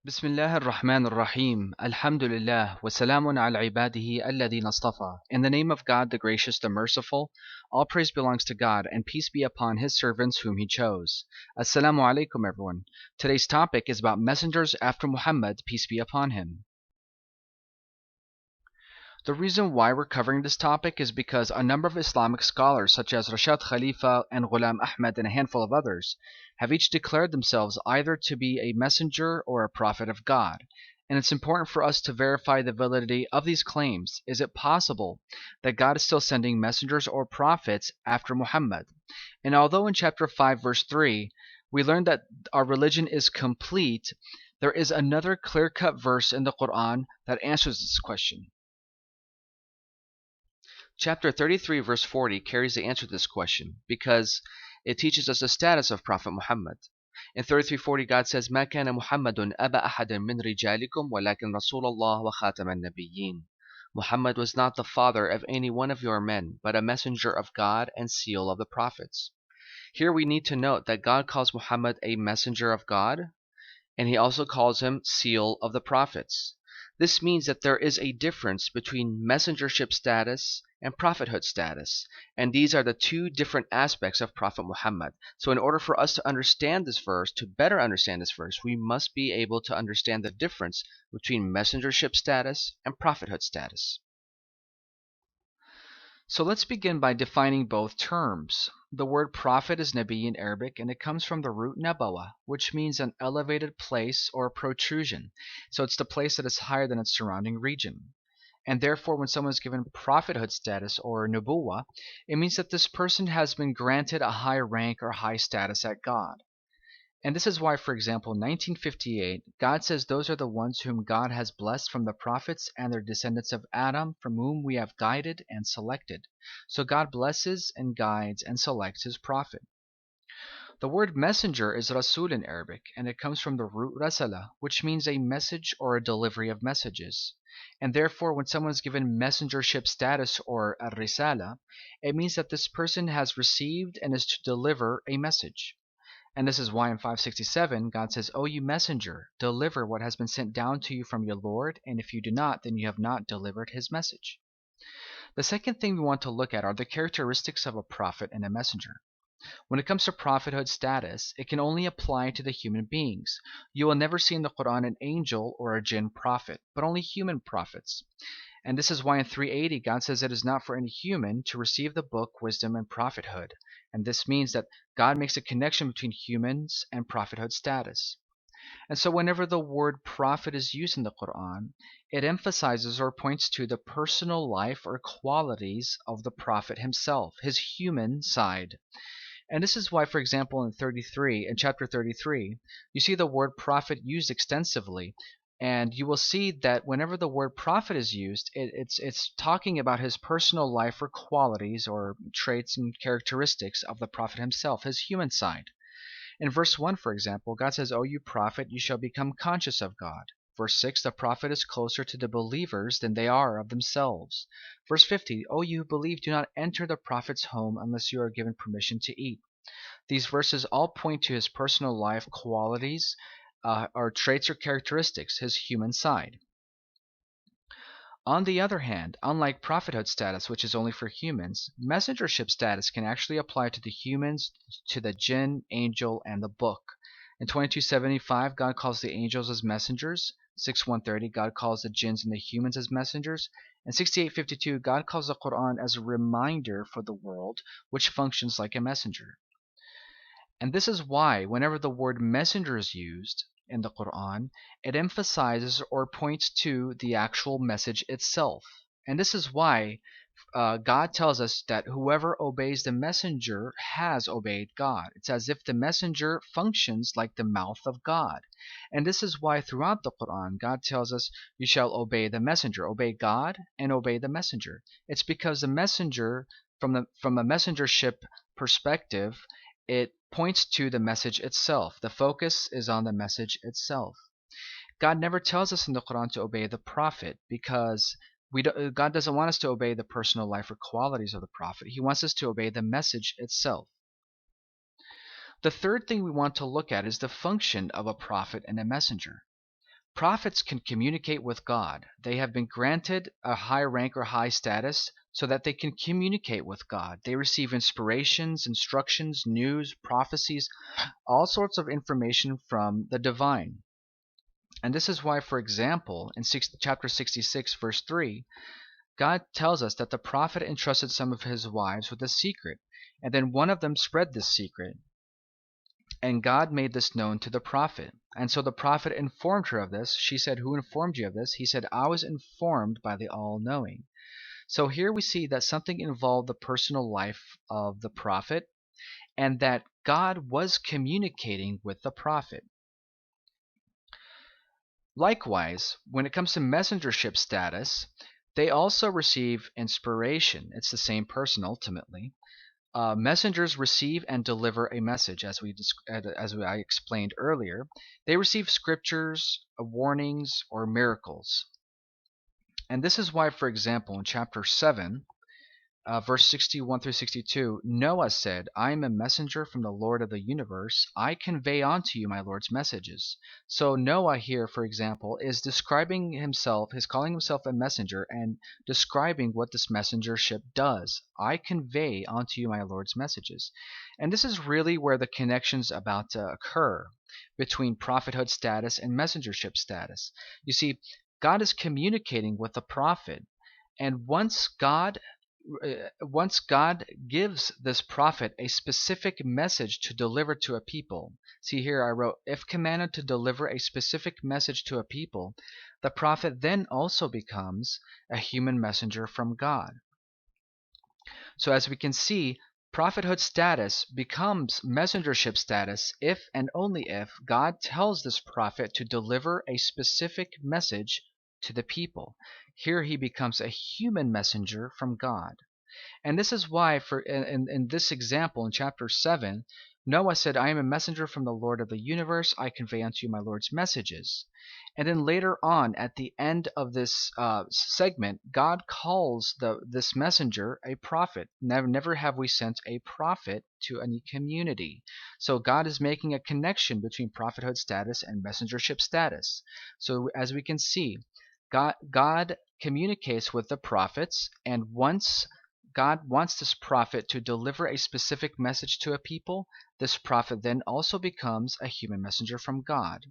بسم الله الرحمن الرحيم الحمد لله وسلام على عباده الذين اصطفى. In the name of God, the gracious, the merciful, all praise belongs to God, and peace be upon His servants whom He chose. Assalamu alaikum, everyone. Today's topic is about messengers after Muhammad, peace be upon him. The reason why we're covering this topic is because a number of Islamic scholars, such as Rashad Khalifa and Ghulam Ahmed and a handful of others, have each declared themselves either to be a messenger or a prophet of God. And it's important for us to verify the validity of these claims. Is it possible that God is still sending messengers or prophets after Muhammad? And although in chapter 5, verse 3, we learned that our religion is complete, there is another clear-cut verse in the Quran that answers this question. Chapter 33 verse 40 carries the answer to this question because it teaches us the status of Prophet Muhammad. In 33:40 God says, "ما كان محمد أبا أحد من رجالكم ولكن رسول الله وخاتم النبيين." Muhammad was not the father of any one of your men, but a messenger of God and seal of the prophets. Here we need to note that God calls Muhammad a messenger of God, and he also calls him seal of the prophets. This means that there is a difference between messengership status and prophethood status, and these are the two different aspects of Prophet Muhammad. So in order for us to understand this verse, to better understand this verse, we must be able to understand the difference between messengership status and prophethood status. So let's begin by defining both terms. The word prophet is NABI in Arabic, and it comes from the root NUBUWA, which means an elevated place or protrusion. So it's the place that is higher than its surrounding region. And therefore, when someone is given prophethood status or NUBUWA, it means that this person has been granted a high rank or high status at God. And this is why, for example, in 1958, God says those are the ones whom God has blessed from the prophets and their descendants of Adam, from whom we have guided and selected. So God blesses and guides and selects his prophet. The word messenger is rasul in Arabic, and it comes from the root rasala, which means a message or a delivery of messages. And therefore, when someone is given messengership status or ar-risala, it means that this person has received and is to deliver a message. And this is why in 567 God says, "O you messenger, deliver what has been sent down to you from your Lord, and if you do not, then you have not delivered his message." The second thing we want to look at are the characteristics of a prophet and a messenger. When it comes to prophethood status, it can only apply to the human beings. You will never see in the Quran an angel or a jinn prophet, but only human prophets. And this is why in 380 God says it is not for any human to receive the book, wisdom, and prophethood. And this means that God makes a connection between humans and prophethood status. And so whenever the word prophet is used in the Quran, it emphasizes or points to the personal life or qualities of the prophet himself, his human side. And this is why, for example, in chapter 33, you see the word prophet used extensively. And you will see that whenever the word prophet is used, it's talking about his personal life or qualities or traits and characteristics of the prophet himself, his human side. In verse 1, for example, God says, "O you prophet, you shall become conscious of God." Verse 6, the prophet is closer to the believers than they are of themselves. Verse 50, "O you who believe, do not enter the prophet's home unless you are given permission to eat." These verses all point to his personal life qualities, or traits or characteristics, his human side. On the other hand, unlike prophethood status, which is only for humans, messengership status can actually apply to the humans, to the jinn, angel, and the book. In 2275, God calls the angels as messengers. 6130, God calls the jinns and the humans as messengers. And 6852, God calls the Quran as a reminder for the world, which functions like a messenger. And this is why whenever the word messenger is used in the Quran, it emphasizes or points to the actual message itself. And this is why God tells us that whoever obeys the messenger has obeyed God. It's as if the messenger functions like the mouth of God. And this is why throughout the Quran, God tells us, "You shall obey the messenger," obey God and obey the messenger. It's because the messenger, from a messengership perspective, it points to the message itself. The focus is on the message itself. God never tells us in the Quran to obey the prophet because God doesn't want us to obey the personal life or qualities of the prophet. He wants us to obey the message itself. The third thing we want to look at is the function of a prophet and a messenger. prophets can communicate with God. They have been granted a high rank or high status so that they can communicate with God. They receive inspirations, instructions, news, prophecies, all sorts of information from the divine. And this is why, for example, in chapter 66, verse 3, God tells us that the prophet entrusted some of his wives with a secret, and then one of them spread this secret. And God made this known to the prophet. And so the prophet informed her of this. She said, "Who informed you of this?" He said, "I was informed by the all-knowing." So here we see that something involved the personal life of the prophet, and that God was communicating with the prophet. Likewise, when it comes to messengership status, they also receive inspiration. It's the same person ultimately. Messengers receive and deliver a message, as I explained earlier. They receive scriptures, warnings, or miracles. And this is why, for example, in chapter 7, verse 61 through 62, Noah said, "I am a messenger from the Lord of the universe. I convey unto you my Lord's messages." So Noah here, for example, is describing himself, is calling himself a messenger and describing what this messengership does. I convey unto you my Lord's messages. And this is really where the connection's about to occur between prophethood status and messengership status. You see, God is communicating with the prophet, and once God gives this prophet a specific message to deliver to a people. See here I wrote, if commanded to deliver a specific message to a people, the prophet then also becomes a human messenger from God. So as we can see, prophethood status becomes messengership status if and only if God tells this prophet to deliver a specific message to the people. Here he becomes a human messenger from God. And this is why in this example in chapter 7, Noah said, "I am a messenger from the Lord of the universe. I convey unto you my Lord's messages." And then later on, at the end of this segment, God calls this messenger a prophet. Never have we sent a prophet to any community. So God is making a connection between prophethood status and messengership status. So as we can see, God communicates with the prophets, and once God wants this prophet to deliver a specific message to a people, this prophet then also becomes a human messenger from God.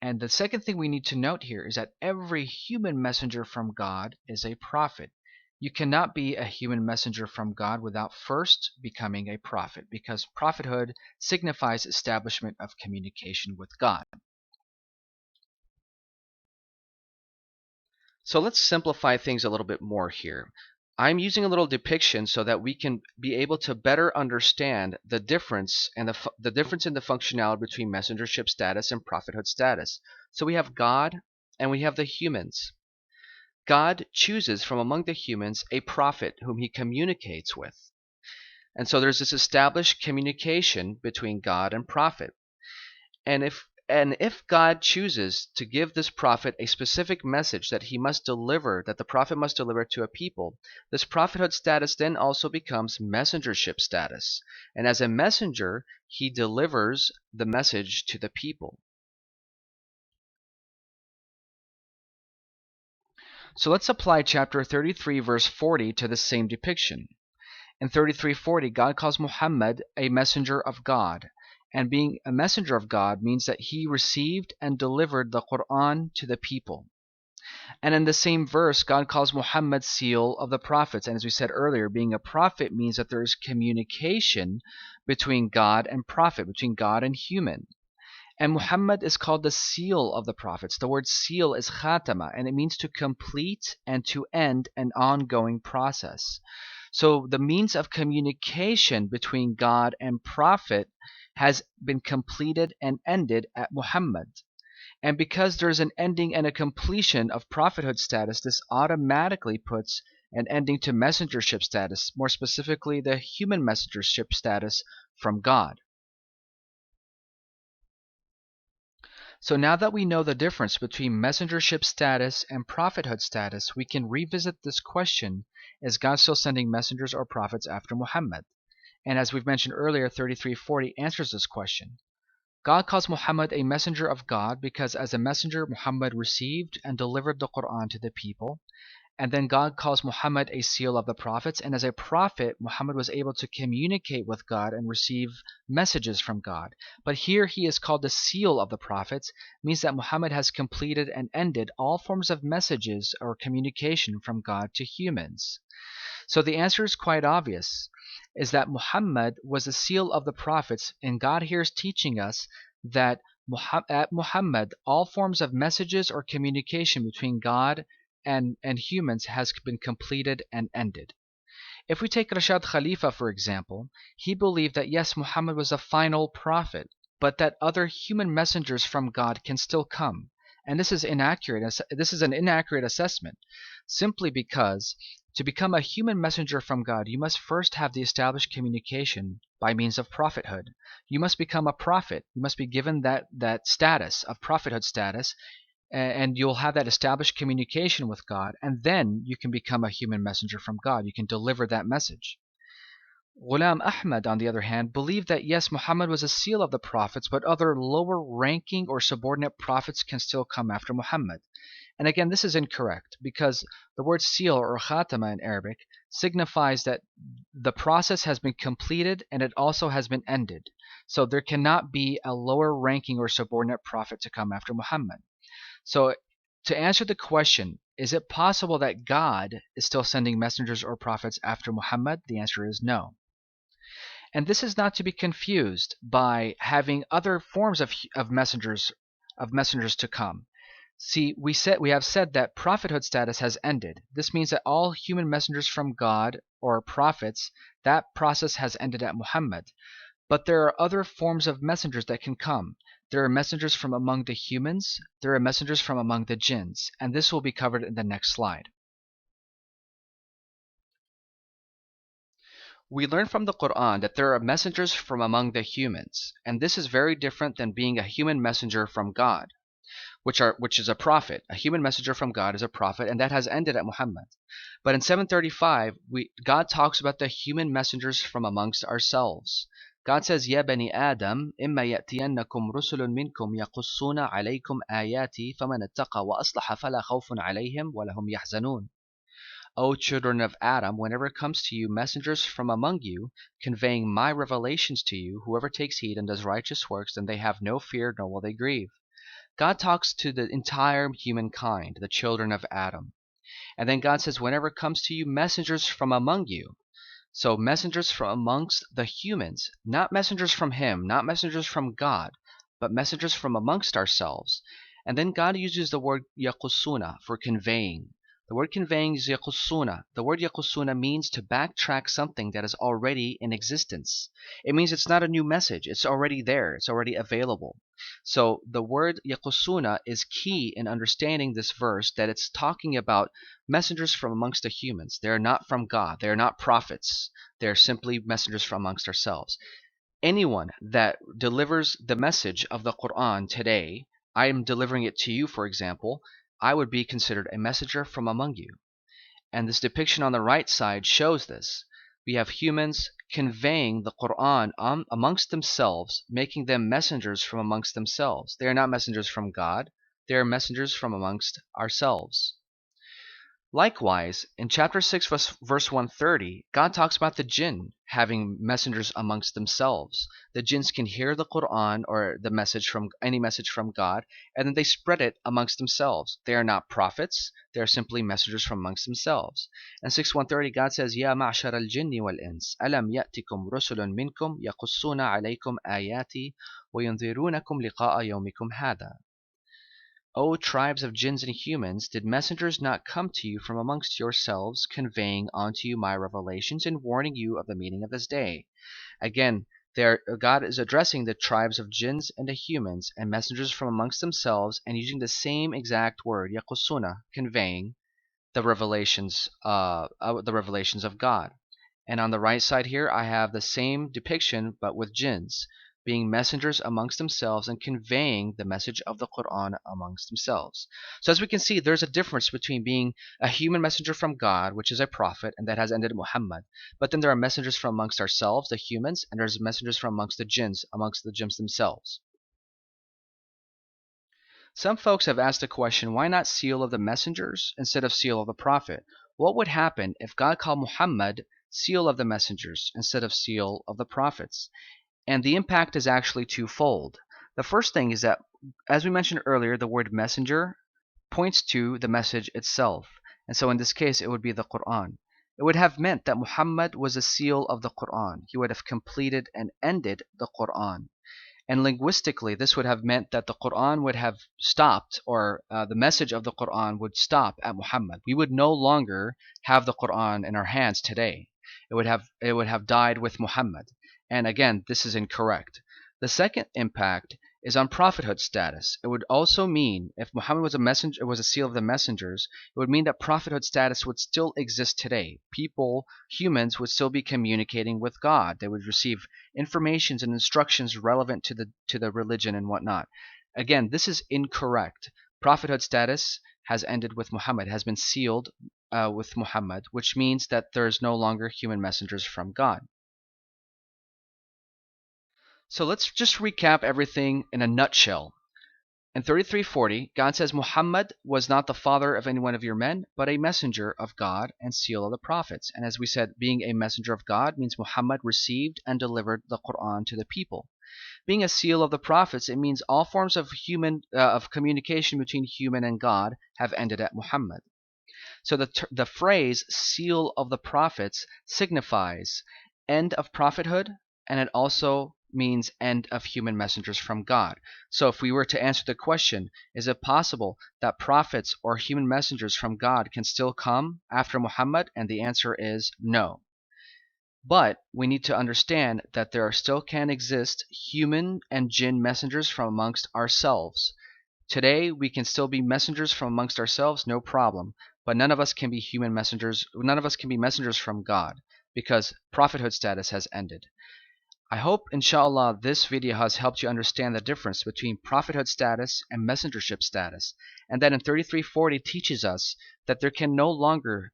And the second thing we need to note here is that every human messenger from God is a prophet. You cannot be a human messenger from God without first becoming a prophet, because prophethood signifies establishment of communication with God. So let's simplify things a little bit more here. I'm using a little depiction so that we can be able to better understand the difference and the difference in the functionality between messengership status and prophethood status. So we have God and we have the humans. God chooses from among the humans a prophet whom he communicates with. And so there's this established communication between God and prophet. And if God chooses to give this prophet a specific message that the prophet must deliver to a people, this prophethood status then also becomes messengership status. And as a messenger, he delivers the message to the people. So let's apply chapter 33, verse 40 to the same depiction. In 33:40, God calls Muhammad a messenger of God. And being a messenger of God means that he received and delivered the Quran to the people. And in the same verse, God calls Muhammad seal of the prophets. And as we said earlier, being a prophet means that there is communication between God and prophet, between God and human. And Muhammad is called the seal of the prophets. The word seal is khatama, and it means to complete and to end an ongoing process. So the means of communication between God and prophet has been completed and ended at Muhammad. And because there's an ending and a completion of prophethood status, this automatically puts an ending to messengership status, more specifically the human messengership status from God. So now that we know the difference between messengership status and prophethood status, we can revisit this question: is God still sending messengers or prophets after Muhammad? And as we've mentioned earlier, 33:40 answers this question. God calls Muhammad a messenger of God because as a messenger, Muhammad received and delivered the Quran to the people. And then God calls Muhammad a seal of the prophets. And as a prophet, Muhammad was able to communicate with God and receive messages from God. But here he is called the seal of the prophets, means that Muhammad has completed and ended all forms of messages or communication from God to humans. So the answer is quite obvious, is that Muhammad was a seal of the prophets, and God here is teaching us that at Muhammad, all forms of messages or communication between God and humans has been completed and ended. If we take Rashad Khalifa, for example, he believed that yes, Muhammad was a final prophet, but that other human messengers from God can still come. And this is inaccurate. This is an inaccurate assessment, simply because to become a human messenger from God, you must first have the established communication by means of prophethood. You must become a prophet. You must be given that status of prophethood status, and you'll have that established communication with God, and then you can become a human messenger from God. You can deliver that message. Ghulam Ahmad, on the other hand, believed that yes, Muhammad was a seal of the prophets, but other lower ranking or subordinate prophets can still come after Muhammad. And again, this is incorrect because the word seal or khatama in Arabic signifies that the process has been completed and it also has been ended. So there cannot be a lower ranking or subordinate prophet to come after Muhammad. So to answer the question, is it possible that God is still sending messengers or prophets after Muhammad? The answer is no. And this is not to be confused by having other forms of messengers to come. See, we have said that prophethood status has ended. This means that all human messengers from God or prophets, that process has ended at Muhammad. But there are other forms of messengers that can come. There are messengers from among the humans, there are messengers from among the jinns, and this will be covered in the next slide. We learn from the Quran that there are messengers from among the humans, and this is very different than being a human messenger from God, which is a prophet. A human messenger from God is a prophet, and that has ended at Muhammad. But in 735, God talks about the human messengers from amongst ourselves. God says, Ya bani Adam, imma ya'tiyannakum rusulun minkum yaqussuna alaykum ayati faman ittaqa wa aslaha fala khawfun alayhim wa lahum yahzanun. O children of Adam, whenever it comes to you messengers from among you, conveying my revelations to you, whoever takes heed and does righteous works, then they have no fear nor will they grieve. God talks to the entire humankind, the children of Adam. And then God says, whenever it comes to you messengers from among you, so messengers from amongst the humans, not messengers from him, not messengers from God, but messengers from amongst ourselves. And then God uses the word yaqussuna for conveying. The word conveying is yaqussuna. The word yaqussuna means to backtrack something that is already in existence. It means it's not a new message. It's already there. It's already available. So the word yaqussuna is key in understanding this verse, that it's talking about messengers from amongst the humans. They are not from God. They are not prophets. They are simply messengers from amongst ourselves. Anyone that delivers the message of the Quran today, I am delivering it to you, for example, I would be considered a messenger from among you. And this depiction on the right side shows this. We have humans conveying the Quran amongst themselves, making them messengers from amongst themselves. They are not messengers from God. They are messengers from amongst ourselves. Likewise, in chapter 6, verse 130, God talks about the jinn having messengers amongst themselves. The jinns can hear the Quran or the message from any message from God, and then they spread it amongst themselves. They are not prophets, they are simply messengers from amongst themselves. And 6:130, God says, Ya ma'shar al-jinni wal-ins, alam ya'tikum rusulun minkum yaqussuna alaykum ayati wa yunzirunakum liqa'a yawmikum hada. O tribes of jinns and humans, did messengers not come to you from amongst yourselves, conveying unto you my revelations and warning you of the meaning of this day? Again, God is addressing the tribes of jinns and the humans and messengers from amongst themselves, and using the same exact word, yaqussuna, conveying the revelations of God. And on the right side here, I have the same depiction, but with jinns, being messengers amongst themselves and conveying the message of the Quran amongst themselves. So as we can see, there's a difference between being a human messenger from God, which is a prophet, and that has ended Muhammad. But then there are messengers from amongst ourselves, the humans, and there's messengers from amongst the jinns themselves. Some folks have asked the question, why not seal of the messengers instead of seal of the prophet? What would happen if God called Muhammad seal of the messengers instead of seal of the prophets? And the impact is actually twofold. The first thing is that, as we mentioned earlier, the word messenger points to the message itself. And so in this case, it would be the Quran. It would have meant that Muhammad was a seal of the Quran. He would have completed and ended the Quran. And linguistically, this would have meant that the Quran would have stopped, or the message of the Quran would stop at Muhammad. We would no longer have the Quran in our hands today. It would have died with Muhammad. And again, this is incorrect. The second impact is on prophethood status. It would also mean, if Muhammad was a messenger, was a seal of the messengers, it would mean that prophethood status would still exist today. People, humans, would still be communicating with God. They would receive informations and instructions relevant to the religion and whatnot. Again, this is incorrect. Prophethood status has ended with Muhammad, has been sealed with Muhammad, which means that there's no longer human messengers from God. So let's just recap everything in a nutshell. In 33:40, God says Muhammad was not the father of any one of your men, but a messenger of God and seal of the prophets. And as we said, being a messenger of God means Muhammad received and delivered the Quran to the people. Being a seal of the prophets, it means all forms of communication between human and God have ended at Muhammad. So the phrase seal of the prophets signifies end of prophethood, and it also means end of human messengers from God. So if we were to answer the question, is it possible that prophets or human messengers from God can still come after Muhammad? And the answer is no. But we need to understand that there still can exist human and jinn messengers from amongst ourselves. Today we can still be messengers from amongst ourselves, no problem, but none of us can be human messengers, none of us can be messengers from God, because prophethood status has ended. I hope, inshallah, this video has helped you understand the difference between prophethood status and messengership status, and that in 33:40 teaches us that there can no longer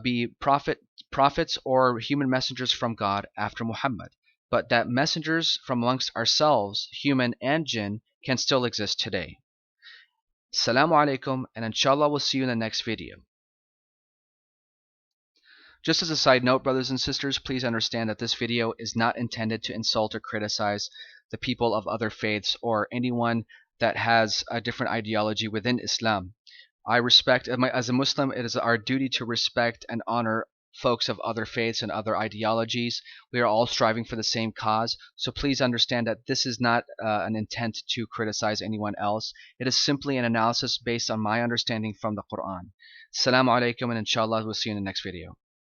be prophets or human messengers from God after Muhammad, but that messengers from amongst ourselves, human and jinn, can still exist today. Assalamu alaikum, and inshallah we'll see you in the next video. Just as a side note, brothers and sisters, please understand that this video is not intended to insult or criticize the people of other faiths or anyone that has a different ideology within Islam. I respect, as a Muslim, it is our duty to respect and honor folks of other faiths and other ideologies. We are all striving for the same cause, so please understand that this is not an intent to criticize anyone else. It is simply an analysis based on my understanding from the Quran. Assalamu alaikum, and inshallah we'll see you in the next video.